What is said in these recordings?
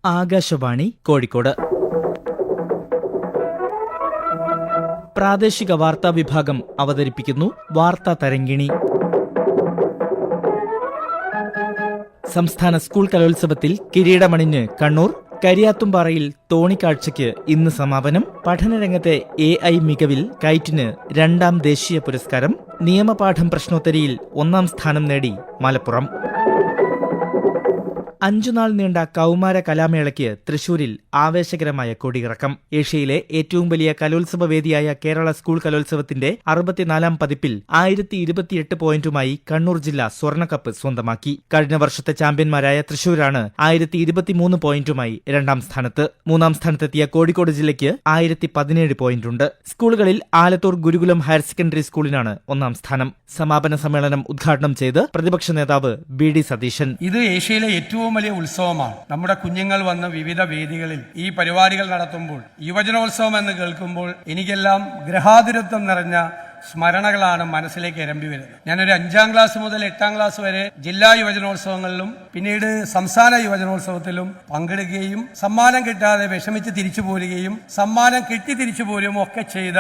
ആകാശവാണി കോഴിക്കോട്. പ്രാദേശിക വാർത്താ വിഭാഗം അവതരിപ്പിക്കുന്നു വാർത്താ തരംഗിണി. സംസ്ഥാന സ്കൂൾ കലോത്സവത്തിൽ കിരീടമണിഞ്ഞ് കണ്ണൂർ. കരിയാത്തുംപാറയിൽ തോണിക്കാഴ്ചയ്ക്ക് ഇന്ന് സമാപനം. പഠനരംഗത്തെ AI മികവിൽ കൈറ്റിന് 2ാം ദേശീയ പുരസ്കാരം. നിയമപാഠം പ്രശ്നോത്തരിയിൽ 1ാം സ്ഥാനം നേടി മലപ്പുറം. 5 നാൾ നീണ്ട കൗമാര കലാമേളയ്ക്ക് തൃശൂരിൽ ആവേശകരമായ കൊടിയിറക്കം. ഏഷ്യയിലെ ഏറ്റവും വലിയ കലോത്സവ വേദിയായ കേരള സ്കൂൾ കലോത്സവത്തിന്റെ 64ാം പതിപ്പിൽ 1028 പോയിന്റുമായി കണ്ണൂർ ജില്ല സ്വർണ്ണക്കപ്പ് സ്വന്തമാക്കി. കഴിഞ്ഞ വർഷത്തെ ചാമ്പ്യന്മാരായ തൃശൂരാണ് 1023 പോയിന്റുമായി 2ാം സ്ഥാനത്ത്. 3ാം സ്ഥാനത്തെത്തിയ കോഴിക്കോട് ജില്ലയ്ക്ക് 1017 പോയിന്റുണ്ട്. സ്കൂളുകളിൽ ആലത്തൂർ ഗുരുകുലം ഹയർ സെക്കൻഡറി സ്കൂളിനാണ് 1ാം സ്ഥാനം. സമാപന സമ്മേളനം ഉദ്ഘാടനം ചെയ്ത് പ്രതിപക്ഷ നേതാവ് BD സതീശൻ. ഇത് ഏഷ്യയിലെ ഏറ്റവും വലിയ ഉത്സവമാണ്. നമ്മുടെ കുഞ്ഞുങ്ങൾ വന്ന് വിവിധ വേദികളിൽ ഈ പരിപാടികൾ നടത്തുമ്പോൾ, യുവജനോത്സവം എന്ന് കേൾക്കുമ്പോൾ എനിക്കെല്ലാം ഗ്രഹാതുരത്വം നിറഞ്ഞ സ്മരണകളാണ് മനസ്സിലേക്ക് ഇരമ്പി വരുന്നത്. ഞാനൊരു 5ാം ക്ലാസ് മുതൽ 8ാം ക്ലാസ് വരെ ജില്ലാ യുവജനോത്സവങ്ങളിലും പിന്നീട് സംസ്ഥാന യുവജനോത്സവത്തിലും പങ്കെടുക്കുകയും സമ്മാനം കിട്ടാതെ വിഷമിച്ച് തിരിച്ചു പോരുകയും സമ്മാനം കിട്ടി തിരിച്ചു പോരുകയും ഒക്കെ ചെയ്ത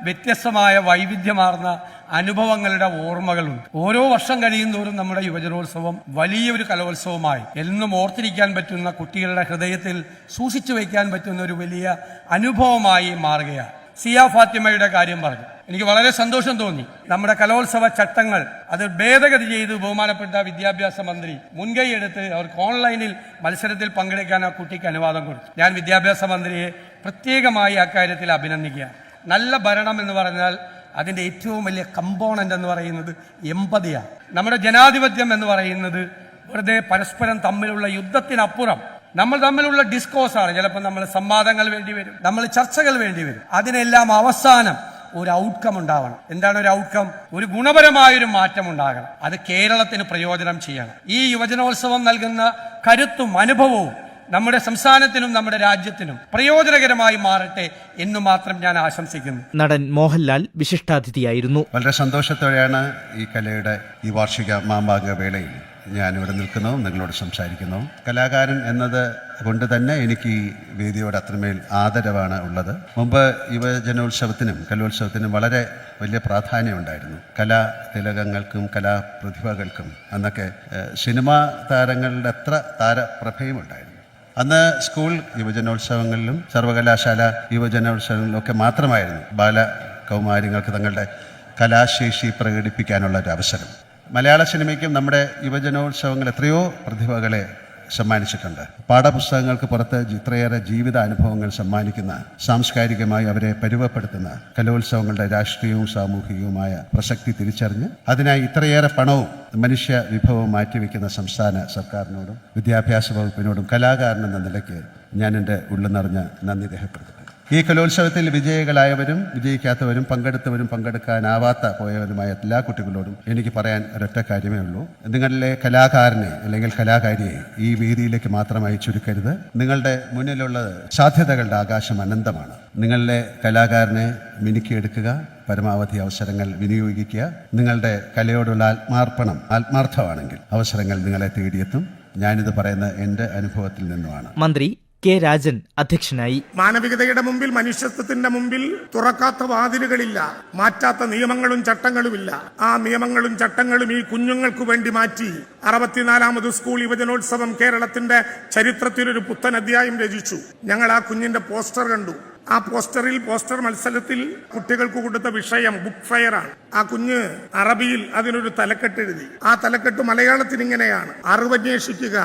വ്യത്യസ്തമായ വൈവിധ്യമാർന്ന അനുഭവങ്ങളുടെ ഓർമ്മകളുണ്ട്. ഓരോ വർഷം കഴിയും തോറും നമ്മുടെ യുവജനോത്സവം വലിയൊരു കലോത്സവമായി എന്നും ഓർത്തിരിക്കാൻ പറ്റുന്ന, കുട്ടികളുടെ ഹൃദയത്തിൽ സൂക്ഷിച്ചു വയ്ക്കാൻ പറ്റുന്ന ഒരു വലിയ അനുഭവമായി മാറുകയാണ്. സിയ ഫാത്തിമയുടെ കാര്യം പറഞ്ഞു. എനിക്ക് വളരെ സന്തോഷം തോന്നി. നമ്മുടെ കലോത്സവ ചട്ടങ്ങൾ അത് ഭേദഗതി ചെയ്ത് ബഹുമാനപ്പെട്ട വിദ്യാഭ്യാസ മന്ത്രി മുൻകൈയെടുത്ത് അവർക്ക് ഓൺലൈനിൽ മത്സരത്തിൽ പങ്കെടുക്കാൻ ആ കുട്ടിക്ക് അനുവാദം കൊടുത്തു. ഞാൻ വിദ്യാഭ്യാസ മന്ത്രിയെ പ്രത്യേകമായി അക്കാര്യത്തിൽ അഭിനന്ദിക്കുക. നല്ല ഭരണം എന്ന് പറഞ്ഞാൽ അതിൻ്റെ ഏറ്റവും വലിയ കമ്പോണന്റ് എന്ന് പറയുന്നത് എമ്പതിയാണ്. നമ്മുടെ ജനാധിപത്യം എന്ന് പറയുന്നത് വെറുതെ പരസ്പരം തമ്മിലുള്ള യുദ്ധത്തിനപ്പുറം നമ്മൾ തമ്മിലുള്ള ഡിസ്കോഴ്സാണ്. ചിലപ്പോൾ നമ്മൾ സംവാദങ്ങൾ വേണ്ടി വരും, നമ്മൾ ചർച്ചകൾ വേണ്ടി വരും. അതിനെല്ലാം അവസാനം ഒരു ഔട്ട്കം ഉണ്ടാവണം. എന്താണ് ഒരു ഔട്ട്കം? ഒരു ഗുണപരമായൊരു മാറ്റം ഉണ്ടാകണം. അത് കേരളത്തിന് പ്രയോജനം ചെയ്യണം. ഈ യുവജനോത്സവം നൽകുന്ന കരുത്തും അനുഭവവും നമ്മുടെ സംസ്ഥാനത്തിനും നമ്മുടെ രാജ്യത്തിനും പ്രയോജനകരമായി മാറട്ടെ എന്ന് മാത്രം ഞാൻ ആശംസിക്കുന്നു. നടൻ മോഹൻലാൽ വിശിഷ്ടാതിഥിയായിരുന്നു. വളരെ സന്തോഷത്തോടെയാണ് ഈ കലയുടെ ഈ വാർഷിക മാമാങ്ക വേളയിൽ ഞാനിവിടെ നിൽക്കുന്നു, നിങ്ങളോട് സംസാരിക്കുന്നു. കലാകാരൻ എന്നത് കൊണ്ട് തന്നെ എനിക്ക് ഈ വേദിയോട് അത്രമേൽ ആദരവാണ് ഉള്ളത്. മുമ്പ് യുവജനോത്സവത്തിനും കലോത്സവത്തിനും വളരെ വലിയ പ്രാധാന്യമുണ്ടായിരുന്നു. കലാതിലകങ്ങൾക്കും കലാപ്രതിഭകൾക്കും അന്നൊക്കെ സിനിമാ താരങ്ങളുടെ അത്ര താരപ്രഭയും ഉണ്ടായിരുന്നു. അന്ന് സ്കൂൾ യുവജനോത്സവങ്ങളിലും സർവകലാശാല യുവജനോത്സവങ്ങളിലും ഒക്കെ മാത്രമായിരുന്നു ബാലകൗമാരികൾക്ക് തങ്ങളുടെ കലാശേഷി പ്രകടിപ്പിക്കാനുള്ള ഒരു അവസരം. മലയാള സിനിമയ്ക്കും നമ്മുടെ യുവജനോത്സവങ്ങൾ എത്രയോ പ്രതിഭകളെ സമ്മാനിച്ചിട്ടുണ്ട്. പാഠപുസ്തകങ്ങൾക്ക് പുറത്ത് ഇത്രയേറെ ജീവിത അനുഭവങ്ങൾ സമ്മാനിക്കുന്ന, സാംസ്കാരികമായി അവരെ പരുവപ്പെടുത്തുന്ന കലോത്സവങ്ങളുടെ രാഷ്ട്രീയവും സാമൂഹികവുമായ പ്രസക്തി തിരിച്ചറിഞ്ഞ് അതിനായി ഇത്രയേറെ പണവും മനുഷ്യ വിഭവവും മാറ്റിവെക്കുന്ന സംസ്ഥാന സർക്കാരിനോടും വിദ്യാഭ്യാസ വകുപ്പിനോടും കലാകാരനെന്ന നിലയ്ക്ക് ഞാൻ എൻ്റെ ഉള്ളു നിറഞ്ഞ നന്ദി രേഖപ്പെടുത്തുന്നു. ഈ കലോത്സവത്തിൽ വിജയികളായവരും വിജയിക്കാത്തവരും പങ്കെടുത്തവരും പങ്കെടുക്കാനാവാത്ത പോയവരുമായ എല്ലാ കുട്ടികളോടും എനിക്ക് പറയാൻ ഒരൊറ്റ കാര്യമേ ഉള്ളൂ. നിങ്ങളിലെ കലാകാരനെ അല്ലെങ്കിൽ കലാകാരിയെ ഈ വേദിയിലേക്ക് മാത്രമായി ചുരുക്കരുത്. നിങ്ങളുടെ മുന്നിലുള്ളത് സാധ്യതകളുടെ ആകാശം അനന്തമാണ്. നിങ്ങളിലെ കലാകാരനെ മിനുക്കിയെടുക്കുക, പരമാവധി അവസരങ്ങൾ വിനിയോഗിക്കുക. നിങ്ങളുടെ കലയോടുള്ള ആത്മാർത്ഥമാണെങ്കിൽ അവസരങ്ങൾ നിങ്ങളെ തേടിയെത്തും. ഞാനിത് പറയുന്ന എൻ്റെ അനുഭവത്തിൽ നിന്നുമാണ്. മന്ത്രി K. രാജൻ അധ്യക്ഷനായി. മാനവികതയുടെ മുമ്പിൽ, മനുഷ്യത്വത്തിന്റെ മുമ്പിൽ തുറക്കാത്ത വാതിലുകളില്ല, മാറ്റാത്ത നിയമങ്ങളും ചട്ടങ്ങളുമില്ല. ആ നിയമങ്ങളും ചട്ടങ്ങളും ഈ കുഞ്ഞുങ്ങൾക്ക് വേണ്ടി മാറ്റി 64ാമത് സ്കൂൾ യുവജനോത്സവം കേരളത്തിന്റെ ചരിത്രത്തിലൊരു പുത്തൻ അധ്യായം രചിച്ചു. ഞങ്ങൾ ആ കുഞ്ഞിന്റെ പോസ്റ്റർ കണ്ടു. ആ പോസ്റ്റർ മത്സരത്തിൽ കുട്ടികൾക്ക് കൊടുത്ത വിഷയം ബുക്ക് ഫെയർ ആണ്. ആ കുഞ്ഞ് അറബിയിൽ അതിനൊരു തലക്കെട്ട് എഴുതി. ആ തലക്കെട്ട് മലയാളത്തിൽ ഇങ്ങനെയാണ്: അറിവന്വേഷിക്കുക,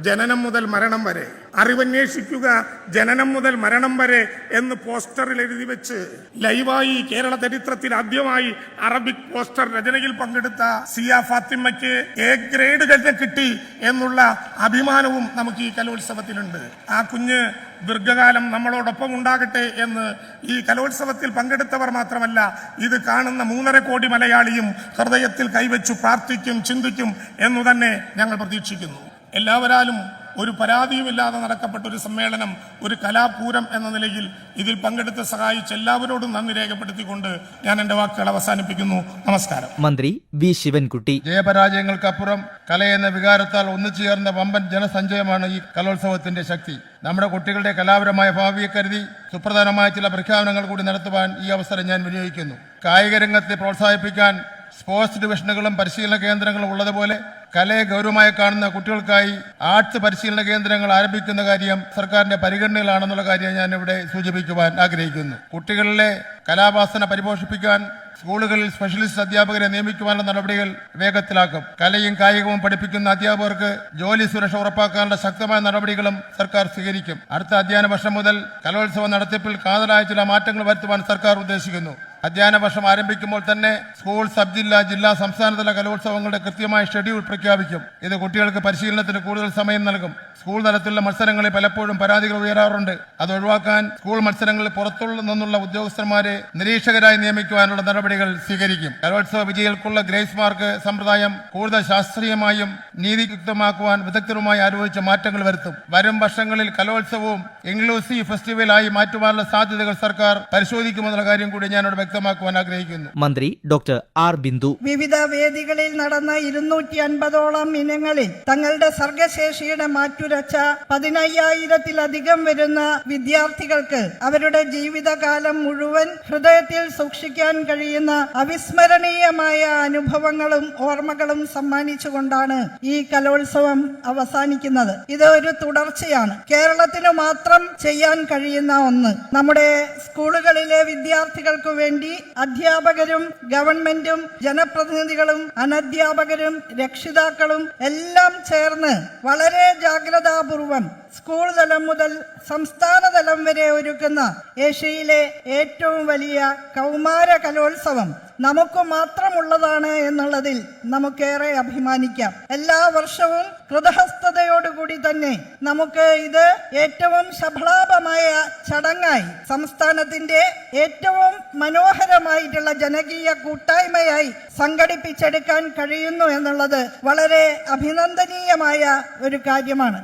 ജനനം മുതൽ മരണം വരെ. അറിവന്വേഷിക്കുക, ജനനം മുതൽ മരണം വരെ എന്ന് പോസ്റ്ററിൽ എഴുതി വെച്ച് ലൈവായി കേരള ചരിത്രത്തിൽ ആദ്യമായി അറബിക് പോസ്റ്റർ രചനയിൽ പങ്കെടുത്ത സിയ ഫാത്തിമയ്ക്ക് A ഗ്രേഡ് തന്നെ കിട്ടി എന്നുള്ള അഭിമാനവും നമുക്ക് ഈ കലോത്സവത്തിലുണ്ട്. ആ കുഞ്ഞ് ദീർഘകാലം നമ്മളോടൊപ്പം ഉണ്ടാകട്ടെ എന്ന് ഈ കലോത്സവത്തിൽ പങ്കെടുത്തവർ മാത്രമല്ല, ഇത് കാണുന്ന 3.5 കോടി മലയാളിയും ഹൃദയത്തിൽ കൈവച്ചു പ്രാർത്ഥിക്കും, ചിന്തിക്കും എന്നു തന്നെ ഞങ്ങൾ പ്രതീക്ഷിക്കുന്നു. എല്ലാവരാലും ഒരു പരാതിയുമില്ലാതെ നടക്കപ്പെട്ട ഒരു സമ്മേളനം, ഒരു കലാപൂരം എന്ന നിലയിൽ ഇതിൽ പങ്കെടുത്ത് സഹായിച്ച എല്ലാവരോടും നന്ദി രേഖപ്പെടുത്തിക്കൊണ്ട് ഞാൻ എൻ്റെ വാക്കുകൾ അവസാനിപ്പിക്കുന്നു. നമസ്കാരം. മന്ത്രി വി ശിവൻകുട്ടി. ജയപരാജയങ്ങൾക്കപ്പുറം കലയെന്ന വികാരത്താൽ ഒന്നുചേർന്ന വമ്പൻ ജനസഞ്ചയമാണ് ഈ കലോത്സവത്തിന്റെ ശക്തി. നമ്മുടെ കുട്ടികളുടെ കലാപരമായ ഭാവിയെ കരുതി സുപ്രധാനമായ ചില പ്രഖ്യാപനങ്ങൾ കൂടി നടത്തുവാൻ ഈ അവസരം ഞാൻ വിനിയോഗിക്കുന്നു. കായിക രംഗത്തെ പ്രോത്സാഹിപ്പിക്കാൻ സ്പോർട്സ് ഡിവിഷനുകളും പരിശീലന കേന്ദ്രങ്ങളും ഉള്ളതുപോലെ കലയെ ഗൗരവമായി കാണുന്ന കുട്ടികൾക്കായി ആർട്സ് പരിശീലന കേന്ദ്രങ്ങൾ ആരംഭിക്കുന്ന കാര്യം സർക്കാരിന്റെ പരിഗണനയിലാണെന്നുള്ള കാര്യം ഞാൻ ഇവിടെ സൂചിപ്പിക്കുവാൻ ആഗ്രഹിക്കുന്നു. കുട്ടികളിലെ കലാവാസന പരിപോഷിപ്പിക്കാൻ സ്കൂളുകളിൽ സ്പെഷ്യലിസ്റ്റ് അധ്യാപകരെ നിയമിക്കുവാനുള്ള നടപടികൾ വേഗത്തിലാക്കും. കലയും കായികവും പഠിപ്പിക്കുന്ന അധ്യാപകർക്ക് ജോലി സുരക്ഷ ഉറപ്പാക്കാനുള്ള ശക്തമായ നടപടികളും സർക്കാർ സ്വീകരിക്കും. അടുത്ത അധ്യയന വർഷം മുതൽ കലോത്സവ നടത്തിപ്പിൽ കാതലായ ചില മാറ്റങ്ങൾ വരുത്തുവാൻ സർക്കാർ ഉദ്ദേശിക്കുന്നു. അധ്യയന വർഷം ആരംഭിക്കുമ്പോൾ തന്നെ സ്കൂൾ, സബ് ജില്ലാ, ജില്ലാ, സംസ്ഥാനതല കലോത്സവങ്ങളുടെ കൃത്യമായ ഷെഡ്യൂൾ പ്രഖ്യാപിക്കും. ഇത് കുട്ടികൾക്ക് പരിശീലനത്തിന് കൂടുതൽ സമയം നൽകും. സ്കൂൾ തലത്തിലുള്ള മത്സരങ്ങളിൽ പലപ്പോഴും പരാതികൾ ഉയരാറുണ്ട്. അത് ഒഴിവാക്കാൻ സ്കൂൾ മത്സരങ്ങളിൽ പുറത്തുള്ള നിന്നുള്ള ഉദ്യോഗസ്ഥന്മാരെ നിരീക്ഷകരായി നിയമിക്കുവാനുള്ള നടപടികൾ സ്വീകരിക്കും. കലോത്സവ വിജയികൾക്കുള്ള ഗ്രേസ് മാർക്ക് സമ്പ്രദായം കൂടുതൽ ശാസ്ത്രീയമായും നീതിയുക്തമാക്കുവാൻ വിദഗ്ധരുമായി ആലോചിച്ച മാറ്റങ്ങൾ വരുത്തും. വരും വർഷങ്ങളിൽ കലോത്സവവും ഇൻക്ലൂസീവ് ഫെസ്റ്റിവലായി മാറ്റുവാനുള്ള സാധ്യതകൾ സർക്കാർ പരിശോധിക്കുമെന്നുള്ള കാര്യം കൂടി ഞാനിവിടെ വ്യക്തമാക്കുവാൻ ആഗ്രഹിക്കുന്നു. മന്ത്രി ഡോക്ടർ ആർ ബിന്ദു. വിവിധ വേദികളിൽ നടന്ന 250ഓളം ഇനങ്ങളിൽ തങ്ങളുടെ സർഗശേഷിയുടെ മാറ്റുരച്ച 15,000-ത്തിലധികം വരുന്ന വിദ്യാർത്ഥികൾക്ക് അവരുടെ ജീവിതകാലം മുഴുവൻ ഹൃദയത്തിൽ സൂക്ഷിക്കാൻ കഴിയുന്ന അവിസ്മരണീയമായ അനുഭവങ്ങളും ഓർമ്മകളും സമ്മാനിച്ചുകൊണ്ടാണ് ഈ കലോത്സവം അവസാനിക്കുന്നത്. ഇത് ഒരു തുടർച്ചയാണ്. കേരളത്തിന് മാത്രം ചെയ്യാൻ കഴിയുന്ന ഒന്ന്. നമ്മുടെ സ്കൂളുകളിലെ വിദ്യാർത്ഥികൾക്ക് വേണ്ടി അധ്യാപകരും ഗവൺമെന്റും ജനപ്രതിനിധികളും അനധ്യാപകരും രക്ഷിതാക്കളും എല്ലാം ചേർന്ന് വളരെ ജാഗ്രതാപൂർവം സ്കൂൾ തലം മുതൽ സംസ്ഥാന തലം വരെ ഒരുക്കുന്ന ഏഷ്യയിലെ ഏറ്റവും വലിയ കൗമാര കലോത്സവം നമുക്ക് മാത്രമുള്ളതാണ് എന്നുള്ളതിൽ നമുക്കേറെ അഭിമാനിക്കാം. എല്ലാ വർഷവും കൃതഹസ്തയോടുകൂടി തന്നെ നമുക്ക് ഇത് ഏറ്റവും ശബ്ദാപമായ ചടങ്ങായി, സംസ്ഥാനത്തിന്റെ ഏറ്റവും മനോഹരമായിട്ടുള്ള ജനകീയ കൂട്ടായ്മയായി സംഘടിപ്പിച്ചെടുക്കാൻ കഴിയുന്നു എന്നുള്ളത് വളരെ അഭിനന്ദനീയമായ ഒരു കാര്യമാണ്.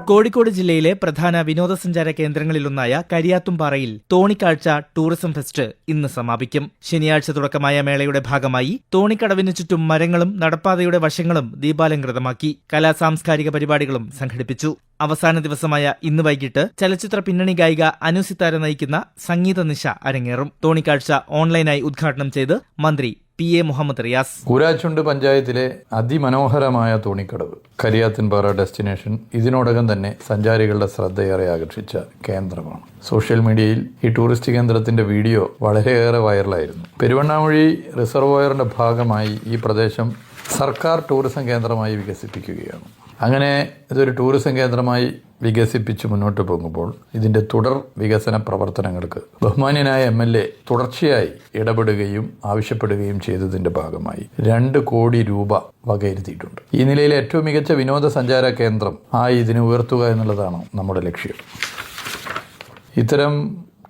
കോഴിക്കോട് ജില്ലയിലെ പ്രധാന വിനോദസഞ്ചാര കേന്ദ്രങ്ങളിലൊന്നായ കരിയാത്തുംപാറയിൽ തോണിക്കാഴ്ച ടൂറിസം ഫെസ്റ്റ് ഇന്ന് സമാപിക്കും. ശനിയാഴ്ച തുടക്കമായ മേളയുടെ ഭാഗമായി തോണിക്കടവിനു ചുറ്റും മരങ്ങളും നടപ്പാതയുടെ വശങ്ങളും ദീപാലങ്കൃതമാക്കി. സാംസ്കാരിക പരിപാടികളും സംഘടിപ്പിച്ചു. അവസാന ദിവസമായ ഇന്ന് വൈകിട്ട് ചലച്ചിത്ര പിന്നണി ഗായിക അനു സിത്താര നയിക്കുന്ന സംഗീത നിശ അരങ്ങേറും. തോണിക്കാഴ്ച ഓൺലൈനായി ഉദ്ഘാടനം ചെയ്ത് മന്ത്രി പി എ മുഹമ്മദ് റിയാസ്. കൂരാച്ചുണ്ട് പഞ്ചായത്തിലെ അതിമനോഹരമായ തോണിക്കടവ് കരിയാത്തിൻപാറ ഡെസ്റ്റിനേഷൻ ഇതിനോടകം തന്നെ സഞ്ചാരികളുടെ ശ്രദ്ധയേറെ ആകർഷിച്ച കേന്ദ്രമാണ്. സോഷ്യൽ മീഡിയയിൽ ഈ ടൂറിസ്റ്റ് കേന്ദ്രത്തിന്റെ വീഡിയോ വളരെയേറെ വൈറലായിരുന്നു. പെരുവണ്ണാമൊഴി റിസർവോയറിന്റെ ഭാഗമായി ഈ പ്രദേശം സർക്കാർ ടൂറിസം കേന്ദ്രമായി വികസിപ്പിക്കുകയാണ്. അങ്ങനെ ഇതൊരു ടൂറിസം കേന്ദ്രമായി വികസിപ്പിച്ച് മുന്നോട്ട് പോകുമ്പോൾ ഇതിന്റെ തുടർ വികസന പ്രവർത്തനങ്ങൾക്ക് ബഹുമാന്യനായ MLA തുടർച്ചയായി ഇടപെടുകയും ആവശ്യപ്പെടുകയും ചെയ്തതിന്റെ ഭാഗമായി 2 കോടി രൂപ വകയിരുത്തിയിട്ടുണ്ട്. ഈ നിലയിൽ ഏറ്റവും മികച്ച വിനോദസഞ്ചാര കേന്ദ്രം ഇതിനെ ഉയർത്തുക എന്നുള്ളതാണ് നമ്മുടെ ലക്ഷ്യം. ഇത്തരം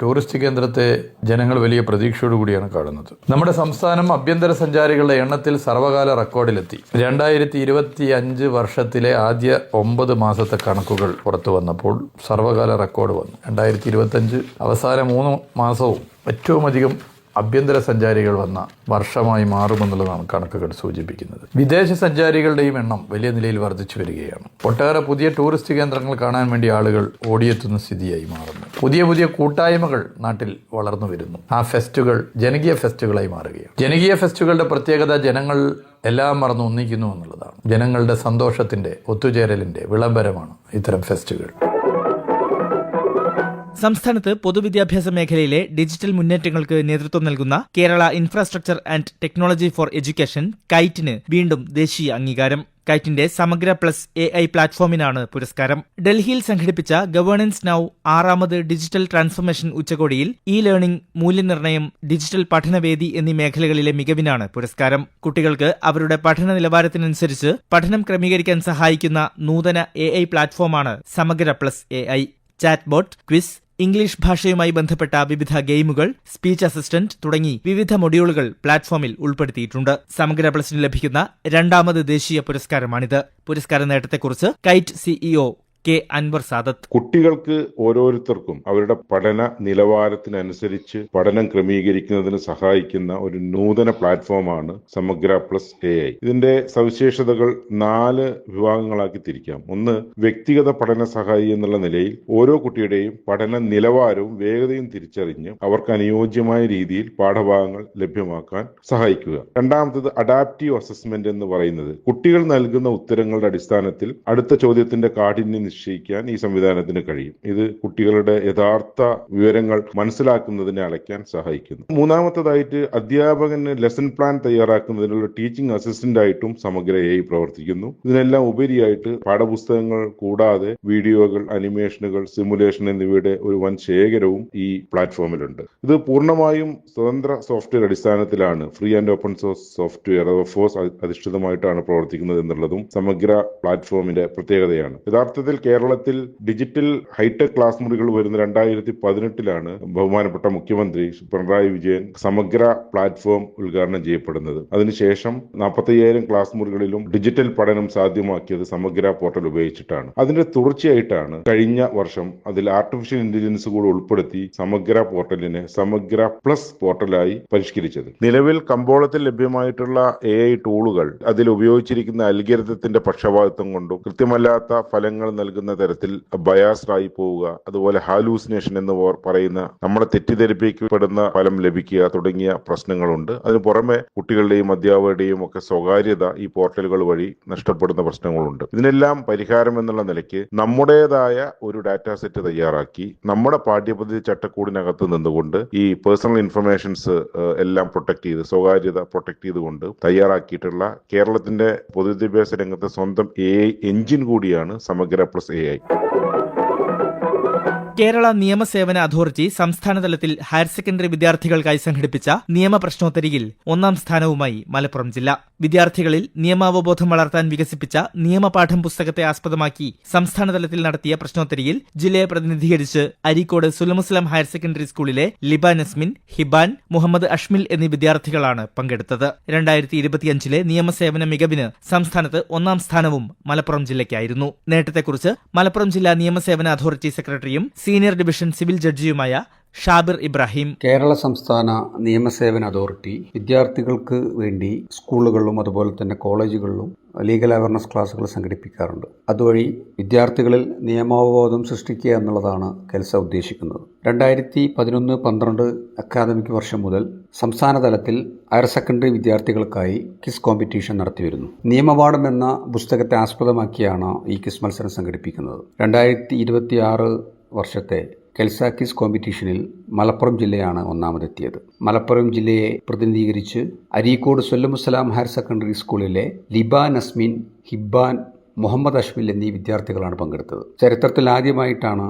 ടൂറിസ്റ്റ് കേന്ദ്രത്തെ ജനങ്ങൾ വലിയ പ്രതീക്ഷയോടുകൂടിയാണ് കാണുന്നത്. നമ്മുടെ സംസ്ഥാനം ആഭ്യന്തര സഞ്ചാരികളുടെ എണ്ണത്തിൽ സർവകാല റെക്കോർഡിലെത്തി. 2025 വർഷത്തിലെ ആദ്യ 9 മാസത്തെ കണക്കുകൾ പുറത്തു വന്നപ്പോൾ സർവകാല റെക്കോർഡ് വന്നു. 2025 അവസാന 3 മാസവും ഏറ്റവും അധികം ആഭ്യന്തര സഞ്ചാരികൾ വന്ന വർഷമായി മാറുമെന്നുള്ളതാണ് കണക്കുകൾ സൂചിപ്പിക്കുന്നത്. വിദേശ സഞ്ചാരികളുടെയും എണ്ണം വലിയ നിലയിൽ വർദ്ധിച്ചു വരികയാണ്. ഒട്ടേറെ പുതിയ ടൂറിസ്റ്റ് കേന്ദ്രങ്ങൾ കാണാൻ വേണ്ടി ആളുകൾ ഓടിയെത്തുന്ന സ്ഥിതിയായി മാറുന്നു. പുതിയ പുതിയ കൂട്ടായ്മകൾ നാട്ടിൽ വളർന്നു വരുന്നു. ആ ഫെസ്റ്റുകൾ ജനകീയ ഫെസ്റ്റുകളായി മാറുകയാണ്. ജനകീയ ഫെസ്റ്റുകളുടെ പ്രത്യേകത ജനങ്ങൾ എല്ലാം മറന്ന് ഒന്നിക്കുന്നു എന്നുള്ളതാണ്. ജനങ്ങളുടെ സന്തോഷത്തിന്റെ ഒത്തുചേരലിന്റെ വിളംബരമാണ് ഇത്തരം ഫെസ്റ്റുകൾ. സംസ്ഥാനത്ത് പൊതുവിദ്യാഭ്യാസ മേഖലയിലെ ഡിജിറ്റൽ മുന്നേറ്റങ്ങൾക്ക് നേതൃത്വം നൽകുന്ന Kerala infrastructure and technology for education കൈറ്റിന് വീണ്ടും ദേശീയ അംഗീകാരം. കൈറ്റിന്റെ സമഗ്ര പ്ലസ് AI പ്ലാറ്റ്ഫോമിനാണ് പുരസ്കാരം. ഡൽഹിയിൽ സംഘടിപ്പിച്ച ഗവേണൻസ് നൌ 6ാമത് ഡിജിറ്റൽ ട്രാൻസ്ഫോർമേഷൻ ഉച്ചകോടിയിൽ ലേണിംഗ്, മൂല്യനിർണ്ണയം, ഡിജിറ്റൽ പഠനവേദി എന്നീ മേഖലകളിലെ മികവിനാണ് പുരസ്കാരം. കുട്ടികൾക്ക് അവരുടെ പഠന നിലവാരത്തിനനുസരിച്ച് പഠനം ക്രമീകരിക്കാൻ സഹായിക്കുന്ന നൂതന AI പ്ലാറ്റ്ഫോമാണ് Samagra plus AI. Chatbot, quiz, English ഭാഷയുമായി ബന്ധപ്പെട്ട വിവിധ ഗെയിമുകൾ, സ്പീച്ച് അസിസ്റ്റന്റ് തുടങ്ങി വിവിധ മൊഡ്യൂളുകൾ പ്ലാറ്റ്ഫോമിൽ ഉൾപ്പെടുത്തിയിട്ടുണ്ട്. സമഗ്ര പ്ലസിന് ലഭിക്കുന്ന രണ്ടാമത് ദേശീയ പുരസ്കാരമാണിത്. പുരസ്കാര നേട്ടത്തെക്കുറിച്ച് KITE CEO K Anwar Sadath. കുട്ടികൾക്ക് ഓരോരുത്തർക്കും അവരുടെ പഠന നിലവാരത്തിനനുസരിച്ച് പഠനം ക്രമീകരിക്കുന്നതിന് സഹായിക്കുന്ന ഒരു നൂതന പ്ലാറ്റ്ഫോമാണ് സമഗ്ര പ്ലസ് AI. ഇതിന്റെ സവിശേഷതകൾ 4 വിഭാഗങ്ങളാക്കി തിരിക്കാം. ഒന്ന്, വ്യക്തിഗത പഠന സഹായി എന്നുള്ള നിലയിൽ ഓരോ കുട്ടിയുടെയും പഠന നിലവാരവും വേഗതയും തിരിച്ചറിഞ്ഞ് അവർക്ക് അനുയോജ്യമായ രീതിയിൽ പാഠഭാഗങ്ങൾ ലഭ്യമാക്കാൻ സഹായിക്കുക. രണ്ടാമത്തത്, അഡാപ്റ്റീവ് അസസ്മെന്റ് എന്ന് പറയുന്നത് കുട്ടികൾ നൽകുന്ന ഉത്തരങ്ങളുടെ അടിസ്ഥാനത്തിൽ അടുത്ത ചോദ്യത്തിന്റെ കാഠിന്യം നിശ്ചയിക്കാൻ ഈ സംവിധാനത്തിന് കഴിയും. ഇത് കുട്ടികളുടെ യഥാർത്ഥ വിവരങ്ങൾ മനസ്സിലാക്കുന്നതിനെ അളയ്ക്കാൻ സഹായിക്കുന്നു. മൂന്നാമത്തേതായിട്ട്, അധ്യാപകന് ലെസൺ പ്ലാൻ തയ്യാറാക്കുന്നതിനുള്ള ടീച്ചിങ് അസിസ്റ്റന്റ് ആയിട്ടും സമഗ്ര AI പ്രവർത്തിക്കുന്നു. ഇതിനെല്ലാം ഉപരിയായിട്ട് പാഠപുസ്തകങ്ങൾ കൂടാതെ വീഡിയോകൾ, അനിമേഷനുകൾ, സിമുലേഷൻ എന്നിവയുടെ ഒരു വൻ ശേഖരവും ഈ പ്ലാറ്റ്ഫോമിലുണ്ട്. ഇത് പൂർണ്ണമായും സ്വതന്ത്ര സോഫ്റ്റ്വെയർ അടിസ്ഥാനത്തിലാണ്, free and open source software അഥവാ ഫോഴ്സ് അധിഷ്ഠിതമായിട്ടാണ് പ്രവർത്തിക്കുന്നത് എന്നുള്ളതും സമഗ്ര പ്ലാറ്റ്ഫോമിന്റെ പ്രത്യേകതയാണ്. യഥാർത്ഥത്തിൽ കേരളത്തിൽ ഡിജിറ്റൽ ഹൈടെക് ക്ലാസ് മുറികൾ വരുന്ന 2018 ബഹുമാനപ്പെട്ട മുഖ്യമന്ത്രി പിണറായി വിജയൻ സമഗ്ര പ്ലാറ്റ്ഫോം ഉദ്ഘാടനം ചെയ്യപ്പെടുന്നത്. അതിനുശേഷം 45,000 ക്ലാസ് മുറികളിലും ഡിജിറ്റൽ പഠനം സാധ്യമാക്കിയത് സമഗ്ര പോർട്ടൽ ഉപയോഗിച്ചിട്ടാണ്. അതിന്റെ തുടർച്ചയായിട്ടാണ് കഴിഞ്ഞ വർഷം അതിൽ ആർട്ടിഫിഷ്യൽ ഇന്റലിജൻസ് കൂടെ ഉൾപ്പെടുത്തി സമഗ്ര പോർട്ടലിനെ സമഗ്ര പ്ലസ് പോർട്ടലായി പരിഷ്കരിച്ചത്. നിലവിൽ കമ്പോളത്തിൽ ലഭ്യമായിട്ടുള്ള AI ടൂളുകൾ അതിൽ ഉപയോഗിച്ചിരിക്കുന്ന അൽഗരിതത്തിന്റെ പക്ഷപാതിത്വം കൊണ്ടും കൃത്യമല്ലാത്ത ഫലങ്ങൾ നൽകുന്ന തരത്തിൽ ബയാസ്ഡ് ആയി പോവുക, അതുപോലെ ഹാലൂസിനേഷൻ എന്ന് പറയുന്ന നമ്മളെ തെറ്റിദ്ധരിപ്പിക്കപ്പെടുന്ന ഫലം ലഭിക്കുക തുടങ്ങിയ പ്രശ്നങ്ങളുണ്ട്. അതിനു പുറമെ കുട്ടികളുടെയും അധ്യാപകരുടെയും ഒക്കെ സ്വകാര്യത ഈ പോർട്ടലുകൾ വഴി നഷ്ടപ്പെടുന്ന പ്രശ്നങ്ങളുണ്ട്. ഇതിനെല്ലാം പരിഹാരം എന്നുള്ള നിലയ്ക്ക് നമ്മുടേതായ ഒരു ഡാറ്റാ സെറ്റ് തയ്യാറാക്കി നമ്മുടെ പാഠ്യപദ്ധതി ചട്ടക്കൂടിനകത്ത് നിന്നുകൊണ്ട് ഈ പേഴ്സണൽ ഇൻഫർമേഷൻസ് എല്ലാം പ്രൊട്ടക്ട് ചെയ്ത്, സ്വകാര്യത പ്രൊട്ടക്ട് ചെയ്തുകൊണ്ട് തയ്യാറാക്കിയിട്ടുള്ള കേരളത്തിന്റെ പൊതുവിദ്യാഭ്യാസ രംഗത്തെ സ്വന്തം AI എഞ്ചിൻ കൂടിയാണ് സമഗ്ര പ്ലസ് AI. കേരള നിയമസേവന അതോറിറ്റി സംസ്ഥാനതലത്തിൽ ഹയർ സെക്കൻഡറി വിദ്യാർത്ഥികൾക്കായി സംഘടിപ്പിച്ച നിയമ പ്രശ്നോത്തരിയിൽ 1ാം സ്ഥാനവുമായി മലപ്പുറം ജില്ല. വിദ്യാർത്ഥികളിൽ നിയമാവബോധം വളർത്താൻ വികസിപ്പിച്ച നിയമപാഠം പുസ്തകത്തെ ആസ്പദമാക്കി സംസ്ഥാനതലത്തിൽ നടത്തിയ പ്രശ്നോത്തരിയിൽ ജില്ലയെ പ്രതിനിധീകരിച്ച് അരീക്കോട് സുലമുസ്ലാം ഹയർ സെക്കൻഡറി സ്കൂളിലെ ലിബ നസ്മിൻ, ഹിബാൻ, മുഹമ്മദ് അഷ്മിൽ എന്നീ വിദ്യാർത്ഥികളാണ് പങ്കെടുത്തത്. 2025 നിയമസേവന മികവിന് സംസ്ഥാനത്ത് 1ാം സ്ഥാനവും മലപ്പുറം ജില്ലയ്ക്കായിരുന്നു. നേട്ടത്തെക്കുറിച്ച് മലപ്പുറം ജില്ലാ നിയമസേവന അതോറിറ്റി സെക്രട്ടറിയും സീനിയർ ഡിവിഷൻ സിവിൽ ജഡ്ജിയുമായ ഷാബിർ ഇബ്രാഹിം. കേരള സംസ്ഥാന നിയമസേവന അതോറിറ്റി വിദ്യാർത്ഥികൾക്ക് വേണ്ടി സ്കൂളുകളിലും അതുപോലെ തന്നെ കോളേജുകളിലും ലീഗൽ അവയർനെസ് ക്ലാസുകൾ സംഘടിപ്പിക്കാറുണ്ട്. അതുവഴി വിദ്യാർത്ഥികളിൽ നിയമാവബോധം സൃഷ്ടിക്കുക എന്നുള്ളതാണ് കെൽസ ഉദ്ദേശിക്കുന്നത്. 2011-12 അക്കാദമിക് വർഷം മുതൽ സംസ്ഥാന തലത്തിൽ ഹയർ സെക്കൻഡറി വിദ്യാർത്ഥികൾക്കായി ക്വിസ് കോമ്പറ്റീഷൻ നടത്തിവരുന്നു. നിയമപാഠം എന്ന പുസ്തകത്തെ ആസ്പദമാക്കിയാണ് ഈ ക്വിസ് മത്സരം സംഘടിപ്പിക്കുന്നത്. 2026 വർഷത്തെ കെൽസ ക്വിസ് കോമ്പറ്റീഷനിൽ മലപ്പുറം ജില്ലയാണ് ഒന്നാമതെത്തിയത്. മലപ്പുറം ജില്ലയെ പ്രതിനിധീകരിച്ച് അരീക്കോട് സുല്ലമുസ്സലാം ഹയർ സെക്കൻഡറി സ്കൂളിലെ ലിബ നസ്മിൻ, ഹിബാൻ, മുഹമ്മദ് അഷ്മിൽ എന്നീ വിദ്യാർത്ഥികളാണ് പങ്കെടുത്തത്. ചരിത്രത്തിൽ ആദ്യമായിട്ടാണ്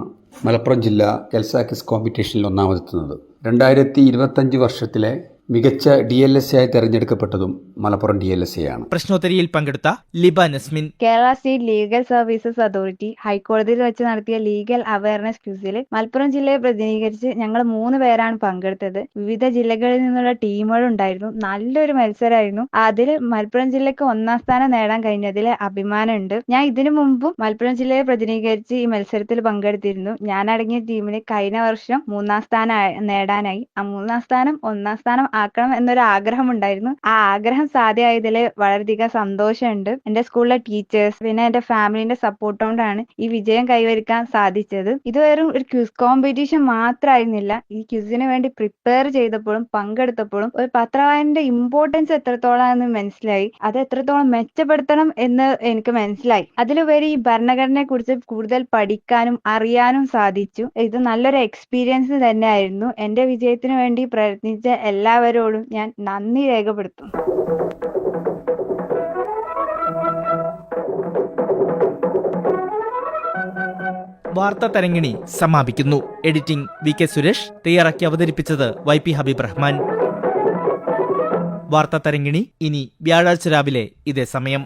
മലപ്പുറം ജില്ല കെൽസ ക്വിസ് കോമ്പറ്റീഷനിൽ ഒന്നാമതെത്തുന്നത്. 2025 വർഷത്തിലെ മികച്ച DLSA ആയി തെരഞ്ഞെടുക്കപ്പെട്ടതും മലപ്പുറം DLSA ആണ്. പ്രശ്നോത്തരിയിൽ പങ്കെടുത്ത Liba Nasmin. Kerala state legal services authority ഹൈക്കോടതിയിൽ വെച്ച് നടത്തിയ ലീഗൽ അവയർനെസ് ക്വിസിൽ മലപ്പുറം ജില്ലയെ പ്രതിനിധീകരിച്ച് ഞങ്ങൾ 3 പേരാണ് പങ്കെടുത്തത്. വിവിധ ജില്ലകളിൽ നിന്നുള്ള ടീമുകൾ ഉണ്ടായിരുന്നു. നല്ലൊരു മത്സരമായിരുന്നു. അതിൽ മലപ്പുറം ജില്ലക്ക് 1ാം സ്ഥാനം നേടാൻ കഴിഞ്ഞതിൽ അഭിമാനമുണ്ട്. ഞാൻ ഇതിനു മുമ്പും മലപ്പുറം ജില്ലയെ പ്രതിനിധീകരിച്ച് ഈ മത്സരത്തിൽ പങ്കെടുത്തിരുന്നു. ഞാനടങ്ങിയ ടീമിന് കഴിഞ്ഞ വർഷം 3ാം സ്ഥാനം നേടാനായി. ആ 3ാം സ്ഥാനം 1ാം സ്ഥാനം ആക്കണം എന്നൊരു ആഗ്രഹം ഉണ്ടായിരുന്നു. ആ ആഗ്രഹം സാധ്യമായതിൽ വളരെയധികം സന്തോഷമുണ്ട്. എന്റെ സ്കൂളിലെ ടീച്ചേഴ്സ് പിന്നെ എന്റെ ഫാമിലിന്റെ സപ്പോർട്ട് കൊണ്ടാണ് ഈ വിജയം കൈവരിക്കാൻ സാധിച്ചത്. ഇത് വെറും ഒരു ക്വിസ് കോമ്പറ്റീഷൻ മാത്രമായിരുന്നില്ല. ഈ ക്വിസിന് വേണ്ടി പ്രിപ്പയർ ചെയ്തപ്പോഴും പങ്കെടുത്തപ്പോഴും ഒരു പത്രവായനന്റെ ഇമ്പോർട്ടൻസ് എത്രത്തോളാണെന്ന് മനസ്സിലായി. അത് എത്രത്തോളം മെച്ചപ്പെടുത്തണം എന്ന് എനിക്ക് മനസ്സിലായി. അതിലുപരി ഈ ഭരണഘടനയെ കുറിച്ച് കൂടുതൽ പഠിക്കാനും അറിയാനും സാധിച്ചു. ഇത് നല്ലൊരു എക്സ്പീരിയൻസ് തന്നെയായിരുന്നു. എന്റെ വിജയത്തിന് വേണ്ടി പ്രയത്നിച്ച എല്ലാവരോടും ഞാൻ നന്ദി രേഖപ്പെടുത്തുന്നു. വാർത്താ തരംഗിണി സമാപിക്കുന്നു. എഡിറ്റിംഗ് VK സുരേഷ്, തയ്യാറാക്കി അവതരിപ്പിച്ചത് YP ഹബീബ് റഹ്മാൻ. വാർത്താ തരംഗിണി ഇനി വ്യാഴാഴ്ച രാവിലെ ഇതേ സമയം.